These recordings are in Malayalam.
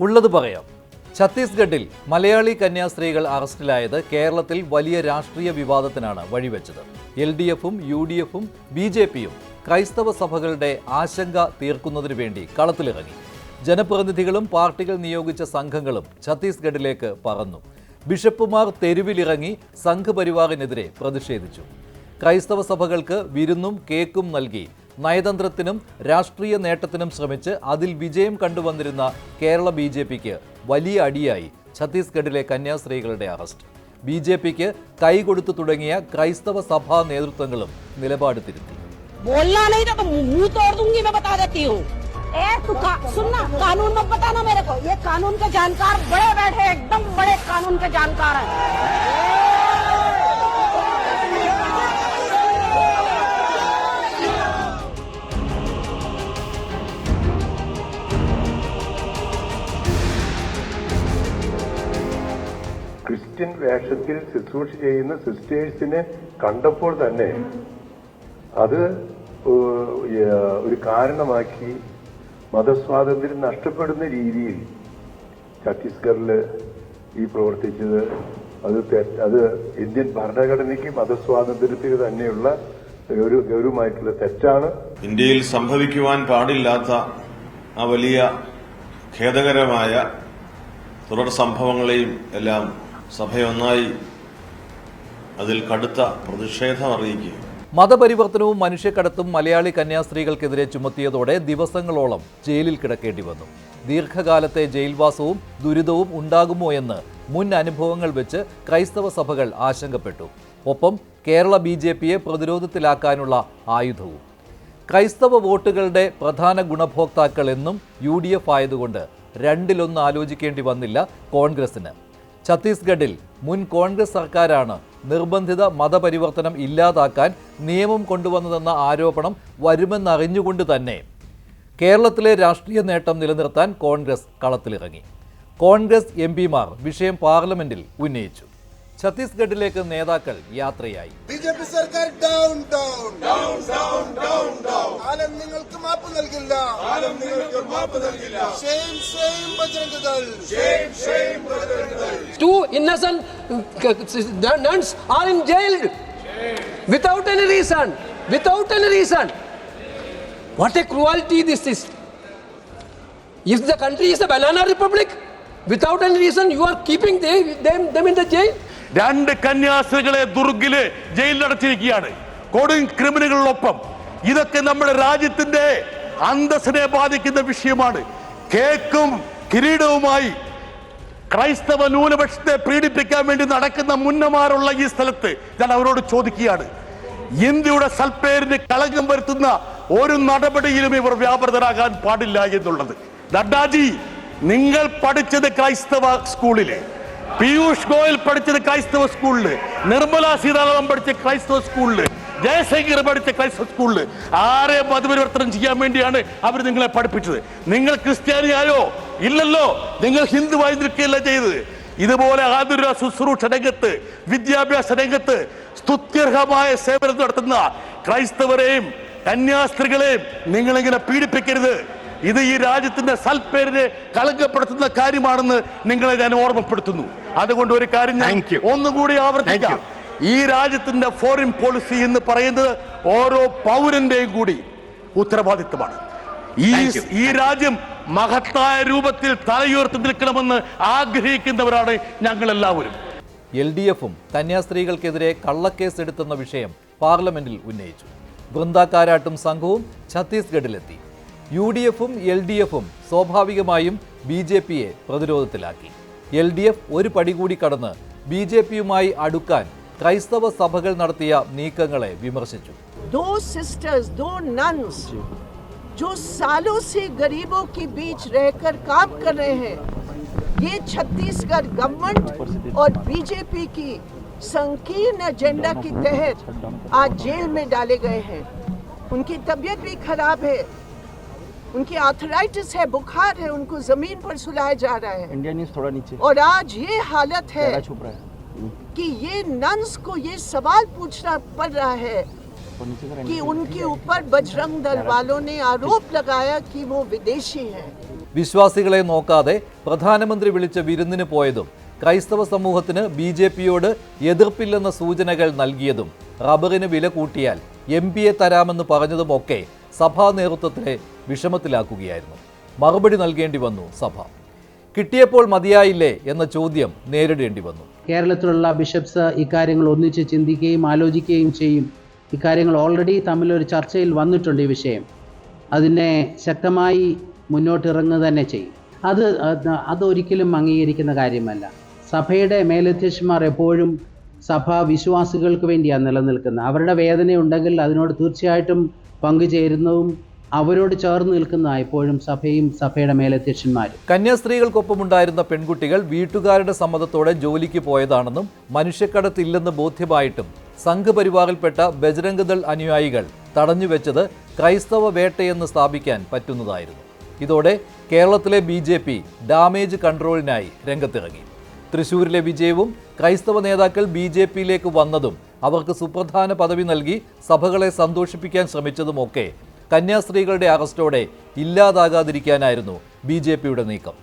ഉള്ളത് പറയാം. ഛത്തീസ്ഗഡിൽ മലയാളി കന്യാസ്ത്രീകൾ അറസ്റ്റിലായത് കേരളത്തിൽ വലിയ രാഷ്ട്രീയ വിവാദത്തിനാണ് വഴിവെച്ചത്. LDFും UDFും BJPയും ക്രൈസ്തവ സഭകളുടെ ആശങ്ക തീർക്കുന്നതിനു വേണ്ടി കളത്തിലിറങ്ങി. ജനപ്രതിനിധികളും പാർട്ടികൾ നിയോഗിച്ച സംഘങ്ങളും ഛത്തീസ്ഗഡിലേക്ക് പറന്നു. ബിഷപ്പുമാർ തെരുവിലിറങ്ങി സംഘപരിവാറിനെതിരെ പ്രതിഷേധിച്ചു. ക്രൈസ്തവ സഭകൾക്ക് വിരുന്നും കേക്കും നൽകി നയതന്ത്രത്തിനും രാഷ്ട്രീയ നേട്ടത്തിനും ശ്രമിച്ച് അതിൽ വിജയം കണ്ടുവന്നിരുന്ന കേരള BJPക്ക് വലിയ അടിയായി ഛത്തീസ്ഗഡിലെ കന്യാസ്ത്രീകളുടെ അറസ്റ്റ്. BJPക്ക് കൈകൊടുത്തു തുടങ്ങിയ ക്രൈസ്തവ സഭാ നേതൃത്വങ്ങളും നിലപാട് തിരുത്തി. कानून मत बताना मेरे को, ये कानून के जानकार बड़े बैठे, एकदम बड़े कानून के जानकार हैं. ക്രിസ്ത്യൻ വേഷത്തിൽ ശുശ്രൂഷ ചെയ്യുന്ന സിസ്റ്റേഴ്സിനെ കണ്ടപ്പോൾ തന്നെ അത് ഒരു കാരണമാക്കി മതസ്വാതന്ത്ര്യം നഷ്ടപ്പെടുന്ന രീതിയിൽ ഛത്തീസ്ഗഡിൽ ഈ പ്രവർത്തിച്ചത് അത് ഇന്ത്യൻ ഭരണഘടനയ്ക്ക് മതസ്വാതന്ത്ര്യത്തിന് തന്നെയുള്ള ഒരു ഗൗരവമായിട്ടുള്ള തെറ്റാണ്. ഇന്ത്യയിൽ സംഭവിക്കുവാൻ പാടില്ലാത്ത ആ വലിയ ഖേദകരമായ തുടർ സംഭവങ്ങളെയും എല്ലാം സഭയൊന്നായി അതിൽ കടുത്ത പ്രതിഷേധം അറിയിക്കുക. മതപരിവർത്തനവും മനുഷ്യക്കടത്തും മലയാളി കന്യാസ്ത്രീകൾക്കെതിരെ ചുമത്തിയതോടെ ദിവസങ്ങളോളം ജയിലിൽ കിടക്കേണ്ടി വന്നു. ദീർഘകാലത്തെ ജയിൽവാസവും ദുരിതവും ഉണ്ടാകുമോ എന്ന് മുൻ അനുഭവങ്ങൾ വെച്ച് ക്രൈസ്തവ സഭകൾ ആശങ്കപ്പെട്ടു. ഒപ്പം കേരള BJPയെ പ്രതിരോധത്തിലാക്കാനുള്ള ആയുധവും. ക്രൈസ്തവ വോട്ടുകളുടെ പ്രധാന ഗുണഭോക്താക്കൾ എന്നും UDF ആയതുകൊണ്ട് രണ്ടിലൊന്ന് ആലോചിക്കേണ്ടി വന്നില്ല കോൺഗ്രസിന്. ഛത്തീസ്ഗഡിൽ മുൻ കോൺഗ്രസ് സർക്കാരാണ് നിർബന്ധിത മതപരിവർത്തനം ഇല്ലാതാക്കാൻ നിയമം കൊണ്ടുവന്നതെന്ന ആരോപണം വരുമെന്നറിഞ്ഞുകൊണ്ട് തന്നെ കേരളത്തിലെ രാഷ്ട്രീയ നേട്ടം നിലനിർത്താൻ കോൺഗ്രസ് കളത്തിലിറങ്ങി. കോൺഗ്രസ് MPമാർ വിഷയം പാർലമെന്റിൽ ഉന്നയിച്ചു. ഛത്തീസ്ഗഡിലേക്ക് നേതാക്കൾ യാത്രയായി. BJP സർക്കാർ down down down down down down ആലം നിങ്ങൾക്ക് മാപ്പ് നൽകില്ല, ആലം നിങ്ങൾക്ക് മാപ്പ് നൽകില്ല. Shame shame Bajrang Dal, shame shame Bajrang Dal. Two innocent nuns are in jail without any reason, without any reason. What a cruelty this is. If the country is a banana republic, without any reason you are keeping them in the jail. രണ്ട് കന്യാസ്ത്രീകളെ ദുർഗില് ജയിലിലടച്ചിരിക്കുകയാണ് കൊടും ക്രിമിനലുകളൊപ്പം. ഇതൊക്കെ നമ്മുടെ രാജ്യത്തിന്റെ അന്തസ്സിനെ ബാധിക്കുന്ന വിഷയമാണ്. കേക്കും കിരീടവുമായി ക്രൈസ്തവ ന്യൂനപക്ഷത്തെ പീഡിപ്പിക്കാൻ വേണ്ടി നടക്കുന്ന മുന്നമാരുള്ള ഈ സ്ഥലത്ത് ഞാൻ അവരോട് ചോദിക്കുകയാണ്, ഇന്ത്യയുടെ സൽപ്പേരിന് കളങ്കം വരുത്തുന്ന ഒരു നടപടിയിലും ഇവർ വ്യാപൃതരാകാൻ പാടില്ല എന്നുള്ളത്. നഡ്ഡാജി, നിങ്ങൾ പഠിച്ചത് ക്രൈസ്തവ സ്കൂളില്, പീയൂഷ് ഗോയൽ പഠിച്ചത് ക്രൈസ്തവ സ്കൂളില്, നിർമ്മല സീതാരാമൻ പഠിച്ച ക്രൈസ്തവ സ്കൂളില്, ജയശങ്കർ പഠിച്ച ക്രൈസ്തവ സ്കൂളില്. ആരെ മതപരിവർത്തനം ചെയ്യാൻ വേണ്ടിയാണ് അവർ നിങ്ങളെ പഠിപ്പിച്ചത്? നിങ്ങൾ ക്രിസ്ത്യാനിയായോ? ഇല്ലല്ലോ, നിങ്ങൾ ഹിന്ദുവായി നിൽക്കുകയല്ല ചെയ്തത്. ഇതുപോലെ ആതുര ശുശ്രൂഷ രംഗത്ത്, വിദ്യാഭ്യാസ രംഗത്ത് സ്തുത്യർഹമായ സേവനം നടത്തുന്ന ക്രൈസ്തവരെയും കന്യാസ്ത്രീകളെയും നിങ്ങളിങ്ങനെ പീഡിപ്പിക്കരുത്. ഇത് ഈ രാജ്യത്തിന്റെ സൽപ്പേരിനെ കളങ്കപ്പെടുത്തുന്ന കാര്യമാണെന്ന് നിങ്ങളെ ഞാൻ ഓർമ്മപ്പെടുത്തുന്നു. അതുകൊണ്ട് ഒരു കാര്യം ഞാൻ ഒന്നുകൂടി ആവർത്തിക്കാം. ഈ രാജ്യത്തിന്റെ ഫോറിൻ പോളിസി എന്ന് പറയുന്നത് ഓരോ പൗരന്റെയും കൂടി ഉത്തരവാദിത്തമാണ്. ഈ രാജ്യം മഹത്തായ രൂപത്തിൽ തലയുയർത്തി നിൽക്കണമെന്ന് ആഗ്രഹിക്കുന്നവരാണ് ഞങ്ങൾ എല്ലാവരും. LDFും കന്യാസ്ത്രീകൾക്കെതിരെ കള്ളക്കേസ് എടുത്തെന്ന വിഷയം പാർലമെന്റിൽ ഉന്നയിച്ചു. വൃന്ദാക്കാരാട്ടും സംഘവും ഛത്തീസ്ഗഡിലെത്തി. UDFും LDFും സ്വാഭാവികമായും BJPയെ പ്രതിരോധത്തിലാക്കി. LDF ഒരു പടി കൂടി കടന്ന് BJPയുമായി അടുക്കാൻ ക്രൈസ്തവ സഭകൾ നടത്തിയ നീക്കങ്ങളെ വിമർശിച്ചു. दो सिस्टर्स, दो नन्स जो सालों से गरीबों के बीच रहकर काम कर रहे हैं, ये छत्तीसगढ़ गवर्नमेंट और BJP की संकीर्ण एजेंडा के तहत आज जेल में डाले गए हैं. उनकी तबीयत भी खराब है, उनकी आर्थराइटिस है, बुखार है, उनको जमीन पर सुलाया जा रहा है. इंडिया न्यूज़ थोड़ा नीचे. और आज ये हालत है कि ये नन्स को ये सवाल पूछना पड़ रहा है कि उनके ऊपर बजरंग दल वालों ने आरोप लगाया कि वो विदेशी हैं. വിശ്വാസികളെ നോക്കാതെ പ്രധാനമന്ത്രി വിളിച്ച വിരുന്നിന് പോയതും ക്രൈസ്തവ സമൂഹത്തിന് BJPയോട് എതിർപ്പില്ലെന്ന സൂചനകൾ നൽകിയതും റബ്ബറിന് വില കൂട്ടിയാൽ MP-യെ തരാമെന്ന് പറഞ്ഞതുമൊക്കെ സഭാ നേതൃത്വത്തെ വിഷമത്തിലാക്കുകയായിരുന്നു. മറുപടി നൽകേണ്ടി വന്നു സഭ. കിട്ടിയപ്പോൾ മതിയായില്ലേ എന്ന ചോദ്യം നേരിടേണ്ടി വന്നു. കേരളത്തിലുള്ള ബിഷപ്സ് ഇക്കാര്യങ്ങൾ ഒന്നിച്ച് ചിന്തിക്കുകയും ആലോചിക്കുകയും ചെയ്യും. ഇക്കാര്യങ്ങൾ ഓൾറെഡി തമ്മിലൊരു ചർച്ചയിൽ വന്നിട്ടുണ്ട്. ഈ വിഷയം അതിനെ ശക്തമായി മുന്നോട്ടിറങ്ങുക തന്നെ ചെയ്യും. അതൊരിക്കലും അംഗീകരിക്കുന്ന കാര്യമല്ല. സഭയുടെ മേലധ്യക്ഷന്മാർ എപ്പോഴും സഭ വിശ്വാസികൾക്ക് വേണ്ടിയാണ് നിലനിൽക്കുന്നത്. അവരുടെ വേദനയുണ്ടെങ്കിൽ അതിനോട് തീർച്ചയായിട്ടും പങ്കുചേരുന്നതും അവരോട് ചേർന്ന് നിൽക്കുന്ന എപ്പോഴും സഭയും സഭയുടെ മേലധ്യക്ഷന്മാരും. കന്യാസ്ത്രീകൾക്കൊപ്പമുണ്ടായിരുന്ന പെൺകുട്ടികൾ വീട്ടുകാരുടെ സമ്മതത്തോടെ ജോലിക്ക് പോയതാണെന്നും മനുഷ്യക്കടത്തില്ലെന്ന് ബോധ്യമായിട്ടും സംഘപരിവാറിൽപ്പെട്ട ബജ്രംഗ് ദൾ അനുയായികൾ തടഞ്ഞുവെച്ചത് ക്രൈസ്തവ വേട്ടയെന്ന് സ്ഥാപിക്കാൻ പറ്റുന്നതായിരുന്നു. ഇതോടെ കേരളത്തിലെ BJP ഡാമേജ് കൺട്രോളിനായി രംഗത്തിറങ്ങി. തൃശ്ശൂരിലെ വിജയവും ക്രൈസ്തവ നേതാക്കൾ BJPയിലേക്ക് വന്നതും അവർക്ക് സുപ്രധാന പദവി നൽകി സഭകളെ സന്തോഷിപ്പിക്കാൻ ശ്രമിച്ചതുമൊക്കെ കന്യാസ്ത്രീകളുടെ അറസ്റ്റോടെ ഇല്ലാതാകാതിരിക്കാനായിരുന്നു BJPയുടെ നീക്കം.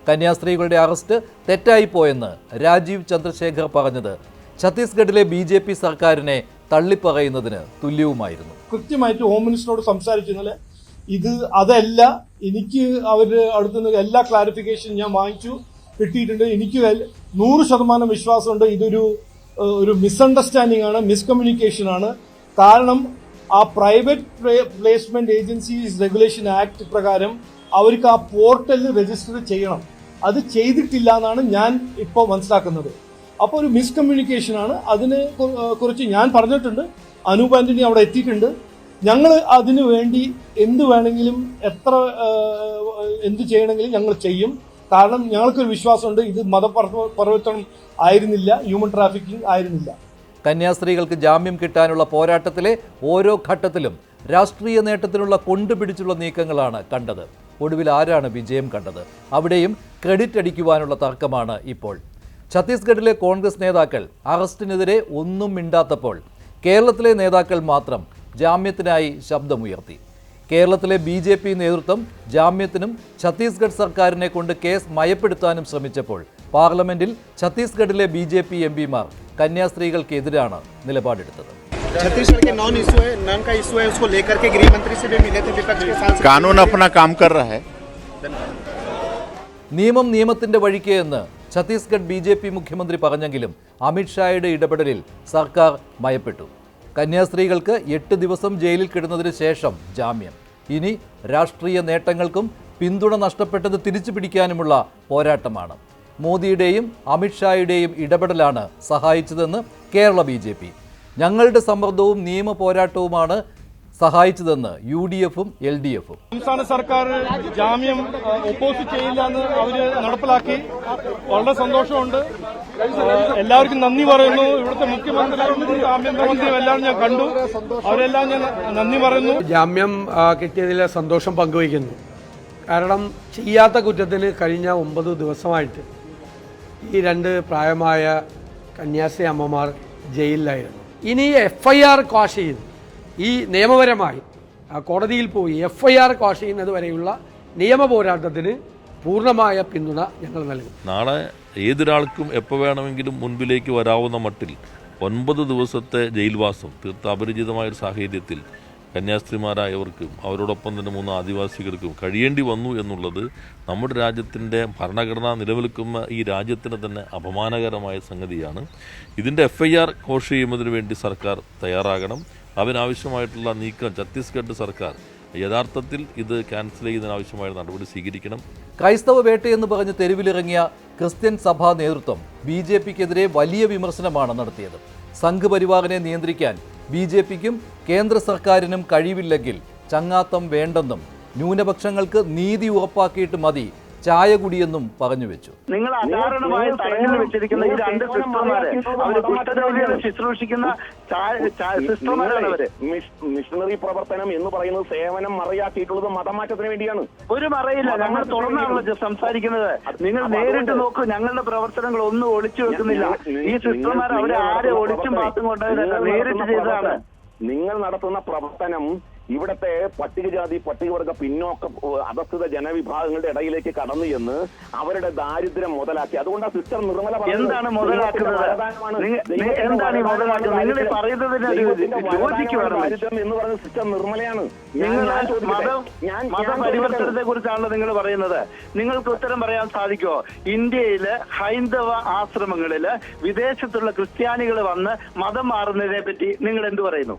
കന്യാസ്ത്രീകളുടെ അറസ്റ്റ് തെറ്റായിപ്പോയെന്ന് രാജീവ് ചന്ദ്രശേഖർ പറഞ്ഞത് ഛത്തീസ്ഗഡിലെ BJP സർക്കാരിനെ തള്ളിപ്പറയുന്നതിന് തുല്യവുമായിരുന്നു. കൃത്യമായിട്ട് ഹോം മിനിസ്റ്ററോട് സംസാരിച്ചതിൽ അതല്ല, എനിക്ക് അവരുടെ അടുത്തുനിന്ന് എല്ലാ ക്ലാരിഫിക്കേഷനും ഞാൻ വാങ്ങിച്ചു കിട്ടിയിട്ടുണ്ട്. എനിക്ക് 100% വിശ്വാസമുണ്ട് ഇതൊരു മിസ്അണ്ടർസ്റ്റാൻഡിംഗ് ആണ്, മിസ്കമ്മ്യൂണിക്കേഷൻ ആണ്. കാരണം ആ private placement agencies regulation act പ്രകാരം അവർക്ക് ആ പോർട്ടലിൽ രജിസ്റ്റർ ചെയ്യണം. അത് ചെയ്തിട്ടില്ല എന്നാണ് ഞാൻ ഇപ്പോൾ മനസ്സിലാക്കുന്നത്. അപ്പോൾ ഒരു മിസ്കമ്മ്യൂണിക്കേഷൻ ആണ്. അതിനെ കുറിച്ച് ഞാൻ പറഞ്ഞിട്ടുണ്ട്. അനൂപ് ആന്റണി അവിടെ എത്തിയിട്ടുണ്ട്. ഞങ്ങൾ അതിനു വേണ്ടി എന്ത് വേണമെങ്കിലും എന്ത് ചെയ്യണമെങ്കിലും ഞങ്ങൾ ചെയ്യും. കാരണം ഞങ്ങൾക്കൊരു വിശ്വാസമുണ്ട് ഇത് മതപരിവർത്തനം ആയിരുന്നില്ല, ഹ്യൂമൻ ട്രാഫിക്കിംഗ് ആയിരുന്നില്ല. കന്യാസ്ത്രീകൾക്ക് ജാമ്യം കിട്ടാനുള്ള പോരാട്ടത്തിലെ ഓരോ ഘട്ടത്തിലും രാഷ്ട്രീയ നേട്ടത്തിനുള്ള കൊണ്ടുപിടിച്ചുള്ള നീക്കങ്ങളാണ് കണ്ടത്. ഒടുവിൽ ആരാണ് വിജയം കണ്ടത്? അവിടെയും ക്രെഡിറ്റ് അടിക്കുവാനുള്ള തർക്കമാണ് ഇപ്പോൾ. ഛത്തീസ്ഗഡിലെ കോൺഗ്രസ് നേതാക്കൾ അറസ്റ്റിനെതിരെ ഒന്നും മിണ്ടാത്തപ്പോൾ കേരളത്തിലെ നേതാക്കൾ മാത്രം ജാമ്യത്തിനായി ശബ്ദമുയർത്തി. കേരളത്തിലെ BJP നേതൃത്വം ജാമ്യത്തിനും ഛത്തീസ്ഗഡ് സർക്കാരിനെ കൊണ്ട് കേസ് മയപ്പെടുത്താനും ശ്രമിച്ചപ്പോൾ പാർലമെന്റിൽ ഛത്തീസ്ഗഡിലെ BJP MP-മാർ കന്യാസ്ത്രീകൾക്കെതിരാണ് നിലപാടെടുത്തത്. നിയമം നിയമത്തിന്റെ വഴിക്ക് എന്ന് ഛത്തീസ്ഗഡ് BJP മുഖ്യമന്ത്രി പറഞ്ഞെങ്കിലും അമിത്ഷായുടെ ഇടപെടലിൽ സർക്കാർ മയപ്പെട്ടു. കന്യാസ്ത്രീകൾക്ക് 8 ദിവസം ജയിലിൽ കിടന്നതിന് ശേഷം ജാമ്യം. ഇനി രാഷ്ട്രീയ നേട്ടങ്ങൾക്കും പിന്തുണ നഷ്ടപ്പെട്ടത് തിരിച്ചു പിടിക്കാനുമുള്ള പോരാട്ടമാണ്. മോദിയുടെയും അമിത്ഷായുടെയും ഇടപെടലാണ് സഹായിച്ചതെന്ന് കേരള BJP. ഞങ്ങളുടെ സമ്മർദ്ദവും നിയമ പോരാട്ടവുമാണ് സഹായിച്ചതെന്ന് UDF-ഉം LDF-ഉം. സംസ്ഥാന സർക്കാർ ജാമ്യം ഒപ്പോസ് ചെയ്യില്ല എന്ന് അവര് നടപ്പിലാക്കി. വളരെ സന്തോഷമുണ്ട്. എല്ലാവർക്കും നന്ദി പറയുന്നു. ഇവിടുത്തെ മുഖ്യമന്ത്രിയും ആഭ്യന്തരമന്ത്രിയും എല്ലാം ഞാൻ കണ്ടു. അവരെല്ലാം ഞാൻ നന്ദി പറയുന്നു. ജാമ്യം കിട്ടിയതിൽ സന്തോഷം പങ്കുവയ്ക്കുന്നു. കാരണം ചെയ്യാത്ത കുറ്റത്തിന് കഴിഞ്ഞ 9 ദിവസമായിട്ട് ഈ 2 പ്രായമായ കന്യാസ്ത്രീ അമ്മമാർ ജയിലിലായിരുന്നു. ഇനി FIR ക്വാഷ് ചെയ്യുന്നു. ഈ നിയമപരമായി കോടതിയിൽ പോയി FIR ക്വാഷ് ചെയ്യുന്നത് വരെയുള്ള നിയമ പോരാട്ടത്തിന് പൂർണ്ണമായ പിന്തുണ ഞങ്ങൾ നൽകും. നാളെ ഏതൊരാൾക്കും എപ്പോൾ വേണമെങ്കിലും മുൻപിലേക്ക് വരാവുന്ന മട്ടിൽ 9 ദിവസത്തെ ജയിൽവാസം തീർത്ത അപരിചിതമായൊരു സാഹചര്യത്തിൽ കന്യാസ്ത്രീമാരായവർക്കും അവരോടൊപ്പം തന്നെ 3 ആദിവാസികൾക്കും കഴിയേണ്ടി വന്നു എന്നുള്ളത് നമ്മുടെ രാജ്യത്തിൻ്റെ ഭരണഘടന നിലനിൽക്കുന്ന ഈ രാജ്യത്തിന് തന്നെ അപമാനകരമായ സംഗതിയാണ്. ഇതിൻ്റെ FIR ക്വാഷ് ചെയ്യുന്നതിന് വേണ്ടി സർക്കാർ തയ്യാറാകണം. അതിനാവശ്യമായിട്ടുള്ള നീക്കം ഛത്തീസ്ഗഡ് സർക്കാർ യഥാർത്ഥത്തിൽ ഇത് ക്യാൻസൽ ചെയ്യുന്നതിനാവശ്യമായ നടപടി സ്വീകരിക്കണം. ക്രൈസ്തവ വേട്ടയെന്ന് പറഞ്ഞ് തെരുവിലിറങ്ങിയ ക്രിസ്ത്യൻ സഭാ നേതൃത്വം BJPക്കെതിരെ വലിയ വിമർശനമാണ് നടത്തിയത്. സംഘപരിവാറിനെ നിയന്ത്രിക്കാൻ BJPക്കും കേന്ദ്ര സർക്കാരിനും കഴിവില്ലെങ്കിൽ ചങ്ങാത്തം വേണ്ടെന്നും ന്യൂനപക്ഷങ്ങൾക്ക് നീതി ഉറപ്പാക്കിയിട്ട് മതി ചായ കുടിയെന്നും പറഞ്ഞു വെച്ചു. നിങ്ങൾ അകാരണമായി തടഞ്ഞു വെച്ചിരിക്കുന്ന ഈ 2 സിസ്റ്റർമാരെ അവർ കുഷ്ഠരോഗികളെ ശുശ്രൂഷിക്കുന്ന സിസ്റ്റർമാരാണ് അവര്. മിഷണറി പ്രവർത്തനം എന്ന് പറയുന്നത് സേവനം മറയാക്കിയിട്ടുള്ളത് മതമാറ്റത്തിന് വേണ്ടിയാണ്. ഒരു മറയില്ല. ഞങ്ങൾ തുറന്നാണല്ലോ സംസാരിക്കുന്നത്. നിങ്ങൾ നേരിട്ട് നോക്കൂ. ഞങ്ങളുടെ പ്രവർത്തനങ്ങൾ ഒന്നും ഒളിച്ചു വെക്കുന്നില്ല. ഈ സിസ്റ്റർമാർ അവരെ ആരെ ഒളിച്ചും പാത്തും കൊണ്ടതല്ല, നേരിട്ട് ചെയ്തതാണ്. നിങ്ങൾ നടത്തുന്ന പ്രവർത്തനം ഇവിടത്തെ പട്ടികജാതി പട്ടികവർഗ പിന്നോക്ക അധസ്ഥിത ജനവിഭാഗങ്ങളുടെ ഇടയിലേക്ക് കടന്നു എന്ന് അവരുടെ ദാരിദ്ര്യം മുതലാക്കി. അതുകൊണ്ട് സിസ്റ്റർ നിർമ്മല എന്താണ് മുതലാക്കുന്നത്? എന്താണ് ഈ മുതലാക്കുന്നത്? നിങ്ങൾ ദാരിദ്ര്യം എന്ന് പറയുന്നത് സിസ്റ്റർ നിർമ്മലയാണ്. മതപരിവർത്തനത്തെ കുറിച്ചാണല്ലോ നിങ്ങൾ പറയുന്നത്. നിങ്ങൾക്ക് ഉത്തരം പറയാൻ സാധിക്കുമോ? ഇന്ത്യയിലെ ഹൈന്ദവ ആശ്രമങ്ങളില് വിദേശത്തുള്ള ക്രിസ്ത്യാനികൾ വന്ന് മതം മാറുന്നതിനെ പറ്റി നിങ്ങൾ എന്ത് പറയുന്നു?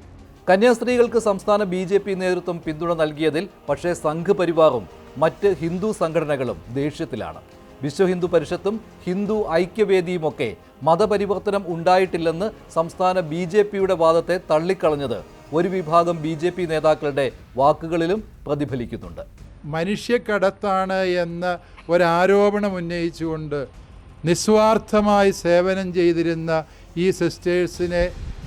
കന്യാസ്ത്രീകൾക്ക് സംസ്ഥാന BJP നേതൃത്വം പിന്തുണ നൽകിയതിൽ പക്ഷേ സംഘ് പരിവാറും മറ്റ് ഹിന്ദു സംഘടനകളും ദേഷ്യത്തിലാണ്. വിശ്വ ഹിന്ദു പരിഷത്തും ഹിന്ദു ഐക്യവേദിയുമൊക്കെ മതപരിവർത്തനം ഉണ്ടായിട്ടില്ലെന്ന് സംസ്ഥാന BJPയുടെ വാദത്തെ തള്ളിക്കളഞ്ഞത് ഒരു വിഭാഗം BJP നേതാക്കളുടെ വാക്കുകളിലും പ്രതിഫലിക്കുന്നുണ്ട്. മനുഷ്യക്കടത്താണ് എന്ന ഒരാരോപണം ഉന്നയിച്ചുകൊണ്ട് നിസ്വാർത്ഥമായി സേവനം ചെയ്തിരുന്ന ഈ സിസ്റ്റേഴ്സിനെ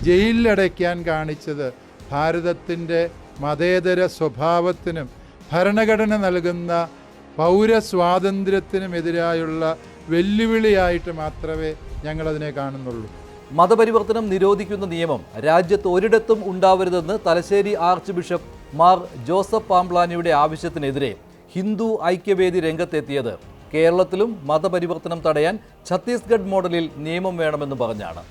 ജയിലിലടയ്ക്കാൻ കാണിച്ചത് ഭാരതത്തിൻ്റെ മതേതര സ്വഭാവത്തിനും ഭരണഘടന നൽകുന്ന പൗരസ്വാതന്ത്ര്യത്തിനുമെതിരായുള്ള വെല്ലുവിളിയായിട്ട് മാത്രമേ ഞങ്ങളതിനെ കാണുന്നുള്ളൂ. മതപരിവർത്തനം നിരോധിക്കുന്ന നിയമം രാജ്യത്ത് ഒരിടത്തും ഉണ്ടാവരുതെന്ന് തലശ്ശേരി ആർച്ച് ബിഷപ്പ് മാർ ജോസഫ് പാംപ്ലാനിയുടെ ആവശ്യത്തിനെതിരെ ഹിന്ദു ഐക്യവേദി രംഗത്തെത്തിയത് കേരളത്തിലും മതപരിവർത്തനം തടയാൻ ഛത്തീസ്ഗഡ് മോഡലിൽ നിയമം വേണമെന്ന് പറഞ്ഞാണ്.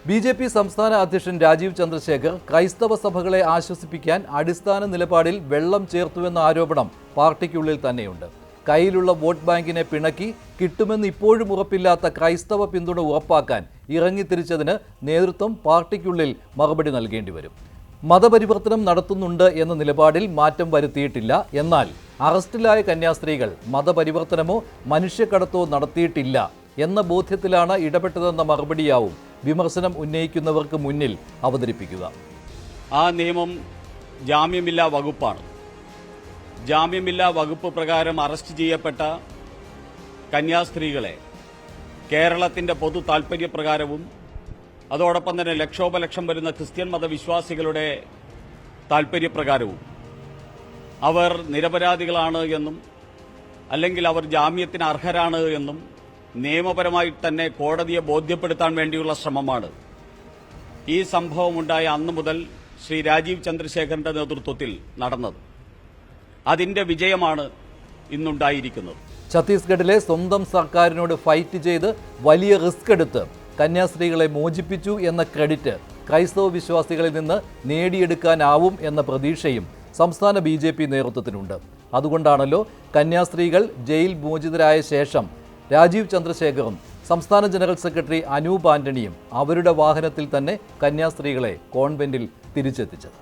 BJP സംസ്ഥാന അധ്യക്ഷൻ രാജീവ് ചന്ദ്രശേഖർ ക്രൈസ്തവ സഭകളെ ആശ്വസിപ്പിക്കാൻ അടിസ്ഥാന നിലപാടിൽ വെള്ളം ചേർത്തുവെന്ന ആരോപണം പാർട്ടിക്കുള്ളിൽ തന്നെയുണ്ട്. കയ്യിലുള്ള വോട്ട് ബാങ്കിനെ പിണക്കി കിട്ടുമെന്ന് ഇപ്പോഴും ഉറപ്പില്ലാത്ത ക്രൈസ്തവ പിന്തുണ ഉറപ്പാക്കാൻ ഇറങ്ങിത്തിരിച്ചതിന് നേതൃത്വം പാർട്ടിക്കുള്ളിൽ മറുപടി നൽകേണ്ടി വരും. മതപരിവർത്തനം നടത്തുന്നുണ്ട് എന്ന നിലപാടിൽ മാറ്റം വരുത്തിയിട്ടില്ല. എന്നാൽ അറസ്റ്റിലായ കന്യാസ്ത്രീകൾ മതപരിവർത്തനമോ മനുഷ്യക്കടത്തോ നടത്തിയിട്ടില്ല എന്ന ബോധ്യത്തിലാണ് ഇടപെട്ടതെന്ന മറുപടിയാവും വിമർശനം ഉന്നയിക്കുന്നവർക്ക് മുന്നിൽ അവതരിപ്പിക്കുക. ആ നിയമം ജാമ്യമില്ലാ വകുപ്പാണ്. ജാമ്യമില്ലാ വകുപ്പ് പ്രകാരം അറസ്റ്റ് ചെയ്യപ്പെട്ട കന്യാസ്ത്രീകളെ കേരളത്തിന്റെ പൊതു താൽപര്യപ്രകാരവും അതോടൊപ്പം തന്നെ ലക്ഷോപലക്ഷം വരുന്ന ക്രിസ്ത്യൻ മതവിശ്വാസികളുടെ താൽപര്യപ്രകാരവും അവർ നിരപരാധികളാണ് എന്നും അല്ലെങ്കിൽ അവർ ജാമ്യത്തിന് അർഹരാണ് എന്നും നിയമപരമായി തന്നെ കോടതിയെ ബോധ്യപ്പെടുത്താൻ വേണ്ടിയുള്ള ശ്രമമാണ് ഈ സംഭവമുണ്ടായ അന്നു മുതൽ ശ്രീ രാജീവ് ചന്ദ്രശേഖരന്റെ നേതൃത്വത്തിൽ നടന്നത്. അതിന്റെ വിജയമാണ് ഇന്നുണ്ടായിരിക്കുന്നത്. ഛത്തീസ്ഗഡിലെ സ്വന്തം സർക്കാരിനോട് ഫൈറ്റ് ചെയ്ത് വലിയ റിസ്ക് എടുത്ത് കന്യാസ്ത്രീകളെ മോചിപ്പിച്ചു എന്ന ക്രെഡിറ്റ് ക്രൈസ്തവ വിശ്വാസികളിൽ നിന്ന് നേടിയെടുക്കാനാവും എന്ന പ്രതീക്ഷയും സംസ്ഥാന BJP നേതൃത്വത്തിനുണ്ട്. അതുകൊണ്ടാണല്ലോ കന്യാസ്ത്രീകൾ ജയിൽ മോചിതരായ ശേഷം രാജീവ് ചന്ദ്രശേഖറും സംസ്ഥാന ജനറൽ സെക്രട്ടറി അനൂപ് ആന്റണിയും അവരുടെ വാഹനത്തിൽ തന്നെ കന്യാസ്ത്രീകളെ കോൺവെന്റിൽ തിരിച്ചെത്തിച്ചത്.